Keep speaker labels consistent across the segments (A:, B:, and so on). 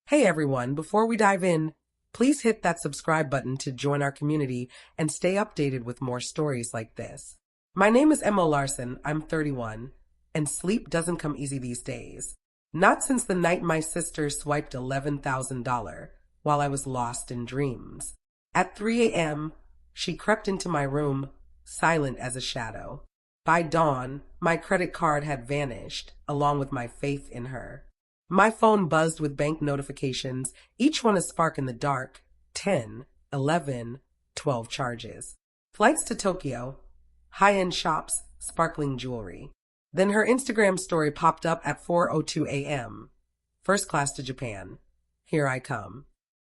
A: Hey everyone, before we dive in, please hit that subscribe button to join our community and stay updated with more stories like this. My name is Emma Larson, I'm 31, and sleep doesn't come easy these days. Not since the night my sister swiped $11,000 while I was lost in dreams. At 3 a.m., she crept into my room, silent as a shadow. By dawn, my credit card had vanished, along with my faith in her. My phone buzzed with bank notifications, each one a spark in the dark. 10, 11, 12 charges. Flights to Tokyo, high-end shops, sparkling jewelry. Then her Instagram story popped up at 4:02 a.m. First class to Japan. Here I come.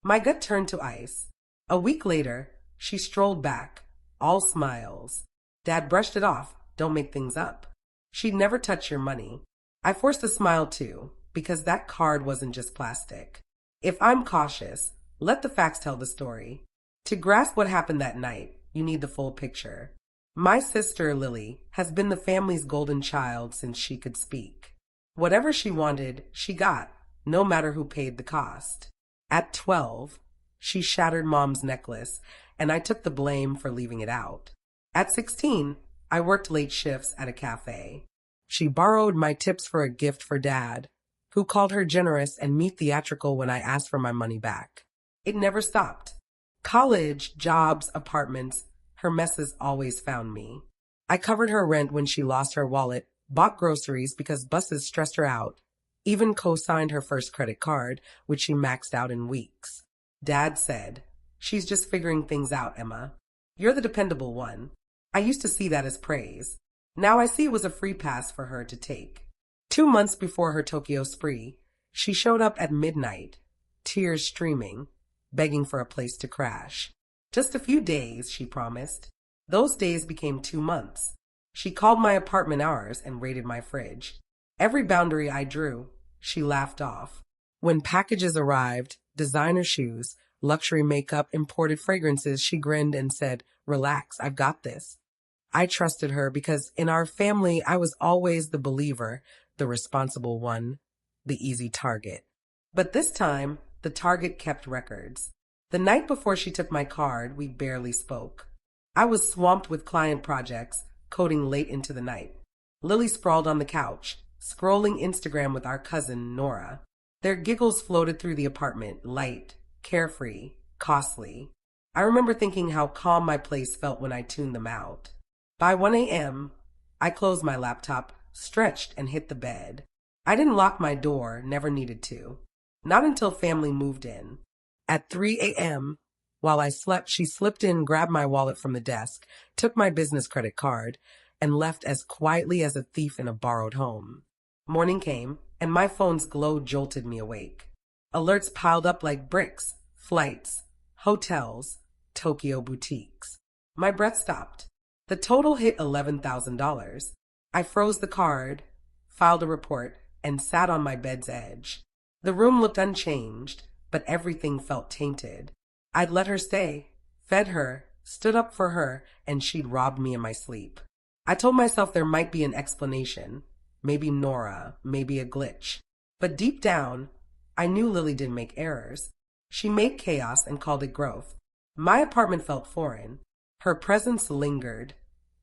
A: My gut turned to ice. A week later, she strolled back, all smiles. Dad brushed it off. Don't make things up. She'd never touch your money. I forced a smile too, because that card wasn't just plastic. If I'm cautious, let the facts tell the story. To grasp what happened that night, you need the full picture. My sister, Lily, has been the family's golden child since she could speak. Whatever she wanted, she got, no matter who paid the cost. At 12, she shattered Mom's necklace, and I took the blame for leaving it out. At 16, I worked late shifts at a cafe. She borrowed my tips for a gift for Dad, who called her generous and me theatrical when I asked for my money back. It never stopped. College, jobs, apartments, her messes always found me. I covered her rent when she lost her wallet, bought groceries because buses stressed her out, even co-signed her first credit card, which she maxed out in weeks. Dad said, "She's just figuring things out, Emma. You're the dependable one." I used to see that as praise. Now I see it was a free pass for her to take. 2 months before her Tokyo spree, she showed up at midnight, tears streaming, begging for a place to crash. Just a few days, she promised. Those days became 2 months. She called my apartment ours and raided my fridge. Every boundary I drew, she laughed off. When packages arrived, designer shoes, luxury makeup, imported fragrances, she grinned and said, "Relax, I've got this." I trusted her because in our family, I was always the believer, the responsible one, the easy target. But this time, the target kept records. The night before she took my card, we barely spoke. I was swamped with client projects, coding late into the night. Lily sprawled on the couch, scrolling Instagram with our cousin, Nora. Their giggles floated through the apartment, light, carefree, costly. I remember thinking how calm my place felt when I tuned them out. By 1 a.m., I closed my laptop, stretched, and hit the bed. I didn't lock my door, never needed to. Not until family moved in. At 3 a.m., while I slept, she slipped in, grabbed my wallet from the desk, took my business credit card, and left as quietly as a thief in a borrowed home. Morning came, and my phone's glow jolted me awake. Alerts piled up like bricks, flights, hotels, Tokyo boutiques. My breath stopped. The total hit $11,000. I froze the card, filed a report, and sat on my bed's edge. The room looked unchanged, but everything felt tainted. I'd let her stay, fed her, stood up for her, and she'd robbed me in my sleep. I told myself there might be an explanation. Maybe Nora, maybe a glitch. But deep down, I knew Lily didn't make errors. She made chaos and called it growth. My apartment felt foreign. Her presence lingered.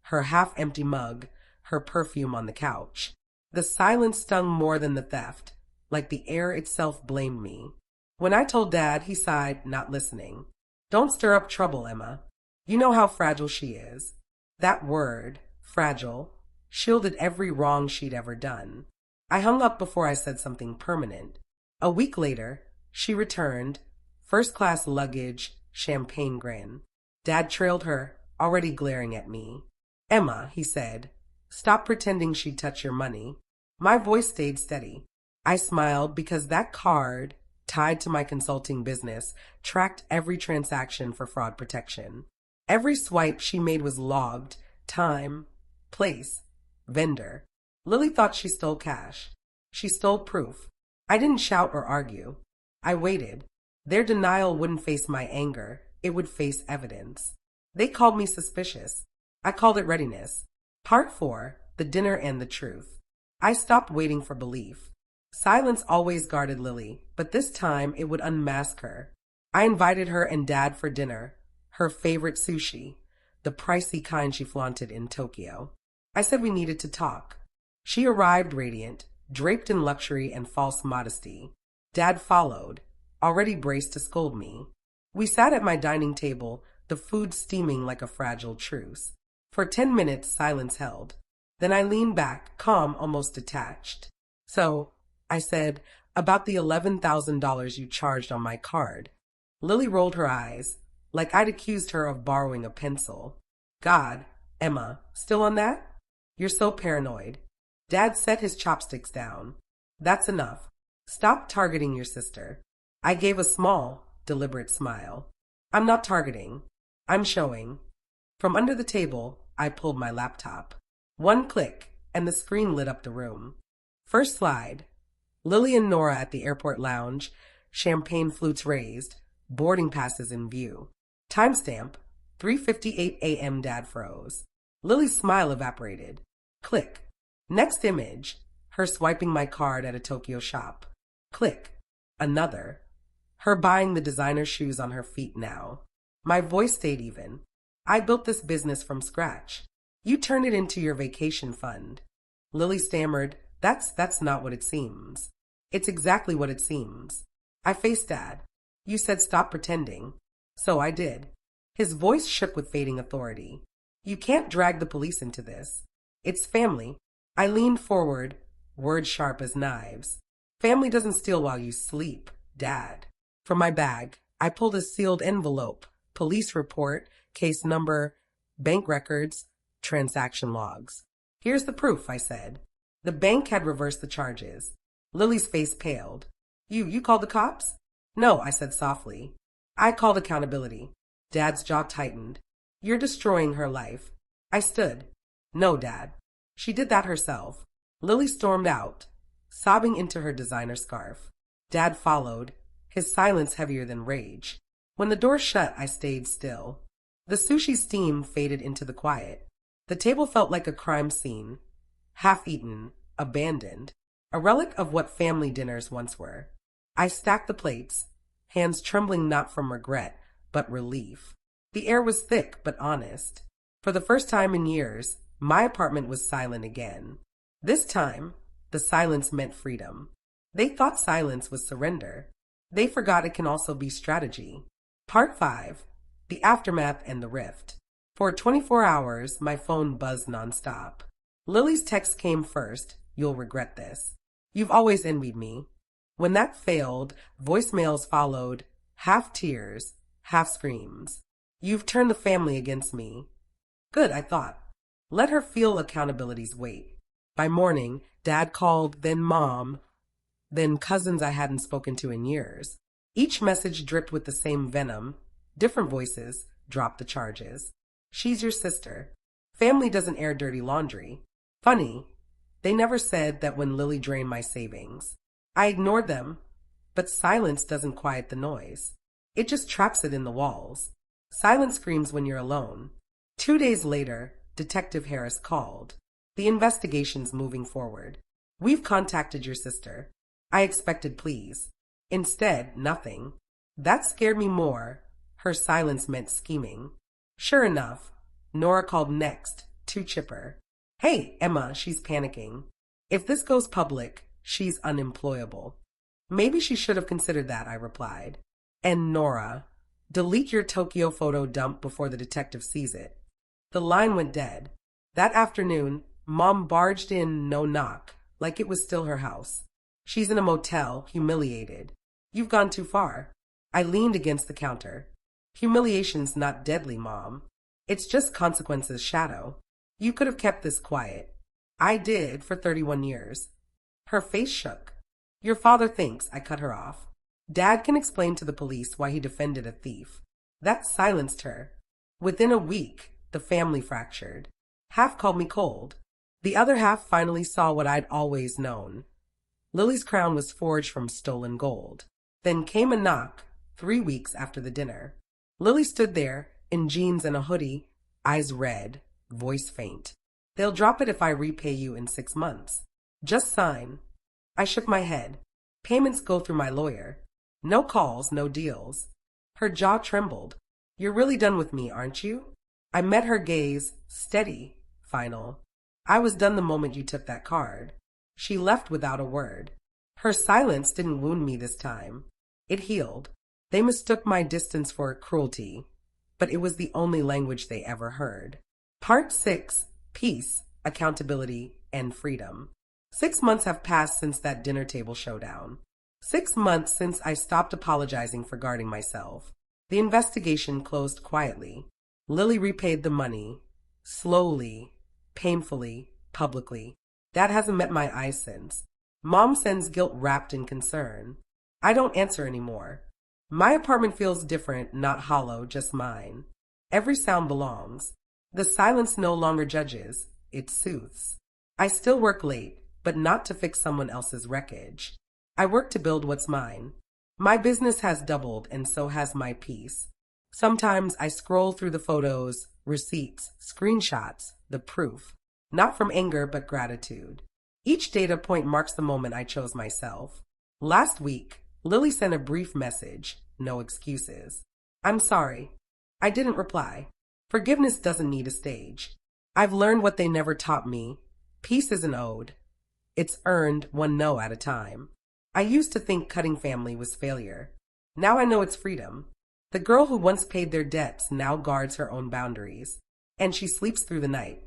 A: Her half-empty mug, her perfume on the couch. The silence stung more than the theft, like the air itself blamed me. When I told Dad, he sighed, not listening. "Don't stir up trouble, Emma. You know how fragile she is." That word, fragile, shielded every wrong she'd ever done. I hung up before I said something permanent. A week later, she returned, first-class luggage, champagne grin. Dad trailed her, already glaring at me. "Emma," he said, "stop pretending she'd touch your money." My voice stayed steady. I smiled because that card, tied to my consulting business, tracked every transaction for fraud protection. Every swipe she made was logged, time, place, vendor. Lily thought she stole cash. She stole proof. I didn't shout or argue. I waited. Their denial wouldn't face my anger. It would face evidence. They called me suspicious. I called it readiness. Part 4, the dinner and the truth. I stopped waiting for belief. Silence always guarded Lily, but this time it would unmask her. I invited her and Dad for dinner, her favorite sushi, the pricey kind she flaunted in Tokyo. I said we needed to talk. She arrived radiant, draped in luxury and false modesty. Dad followed, already braced to scold me. We sat at my dining table, the food steaming like a fragile truce. For 10 minutes, silence held. Then I leaned back, calm, almost detached. So, I said, about the $11,000 you charged on my card. Lily rolled her eyes, like I'd accused her of borrowing a pencil. God, Emma, still on that? You're so paranoid. Dad set his chopsticks down. That's enough. Stop targeting your sister. I gave a small, deliberate smile. I'm not targeting. I'm showing. From under the table, I pulled my laptop. One click, and the screen lit up the room. First slide. Lily and Nora at the airport lounge, champagne flutes raised, boarding passes in view. Timestamp, 3:58 a.m. Dad froze. Lily's smile evaporated. Click. Next image, her swiping my card at a Tokyo shop. Click. Another. Her buying the designer shoes on her feet now. My voice stayed even. I built this business from scratch. You turned it into your vacation fund. Lily stammered, That's not what it seems. It's exactly what it seems. I faced Dad. You said stop pretending. So I did. His voice shook with fading authority. You can't drag the police into this. It's family. I leaned forward, words sharp as knives. Family doesn't steal while you sleep, Dad. From my bag, I pulled a sealed envelope, police report, case number, bank records, transaction logs. Here's the proof, I said. The bank had reversed the charges. Lily's face paled. You called the cops? No, I said softly. I called accountability. Dad's jaw tightened. You're destroying her life. I stood. No, Dad. She did that herself. Lily stormed out, sobbing into her designer scarf. Dad followed, his silence heavier than rage. When the door shut, I stayed still. The sushi steam faded into the quiet. The table felt like a crime scene, half-eaten, abandoned, a relic of what family dinners once were. I stacked the plates, hands trembling not from regret, but relief. The air was thick but honest. For the first time in years, my apartment was silent again. This time, the silence meant freedom. They thought silence was surrender. They forgot it can also be strategy. Part 5. The Aftermath and the Rift. For 24 hours, my phone buzzed nonstop. Lily's text came first. You'll regret this. You've always envied me. When that failed, voicemails followed, half tears, half screams. You've turned the family against me. Good, I thought. Let her feel accountability's weight. By morning, Dad called, then Mom, then cousins I hadn't spoken to in years. Each message dripped with the same venom. Different voices dropped the charges. She's your sister. Family doesn't air dirty laundry. Funny, they never said that when Lily drained my savings. I ignored them, but silence doesn't quiet the noise. It just traps it in the walls. Silence screams when you're alone. 2 days later, Detective Harris called. The investigation's moving forward. We've contacted your sister. I expected pleas. Instead, nothing. That scared me more. Her silence meant scheming. Sure enough, Nora called next, too chipper. Hey, Emma, she's panicking. If this goes public, she's unemployable. Maybe she should have considered that, I replied. And Nora, delete your Tokyo photo dump before the detective sees it. The line went dead. That afternoon, Mom barged in, no knock, like it was still her house. She's in a motel, humiliated. You've gone too far. I leaned against the counter. Humiliation's not deadly, Mom. It's just consequences shadow. You could have kept this quiet. I did for 31 years. Her face shook. Your father thinks, I cut her off. Dad can explain to the police why he defended a thief. That silenced her. Within a week, the family fractured. Half called me cold. The other half finally saw what I'd always known. Lily's crown was forged from stolen gold. Then came a knock, 3 weeks after the dinner. Lily stood there, in jeans and a hoodie, eyes red, voice faint. They'll drop it if I repay you in 6 months. Just sign. I shook my head. Payments go through my lawyer. No calls, no deals. Her jaw trembled. You're really done with me, aren't you? I met her gaze, steady, final. I was done the moment you took that card. She left without a word. Her silence didn't wound me this time. It healed. They mistook my distance for cruelty, but it was the only language they ever heard. Part 6. Peace, Accountability, and Freedom. 6 months have passed since that dinner table showdown. 6 months since I stopped apologizing for guarding myself. The investigation closed quietly. Lily repaid the money. Slowly, painfully, publicly. Dad hasn't met my eyes since. Mom sends guilt wrapped in concern. I don't answer anymore. My apartment feels different, not hollow, just mine. Every sound belongs. The silence no longer judges, it soothes. I still work late, but not to fix someone else's wreckage. I work to build what's mine. My business has doubled, and so has my peace. Sometimes I scroll through the photos, receipts, screenshots, the proof. Not from anger, but gratitude. Each data point marks the moment I chose myself. Last week, Lily sent a brief message, no excuses. I'm sorry. I didn't reply. Forgiveness doesn't need a stage. I've learned what they never taught me. Peace isn't owed. It's earned one no at a time. I used to think cutting family was failure. Now I know it's freedom. The girl who once paid their debts now guards her own boundaries. And she sleeps through the night.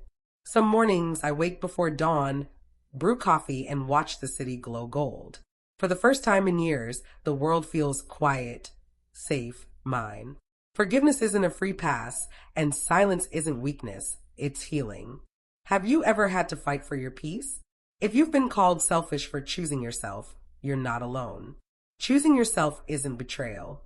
A: Some mornings I wake before dawn, brew coffee, and watch the city glow gold. For the first time in years, the world feels quiet, safe, mine. Forgiveness isn't a free pass, and silence isn't weakness, it's healing. Have you ever had to fight for your peace? If you've been called selfish for choosing yourself, you're not alone. Choosing yourself isn't betrayal.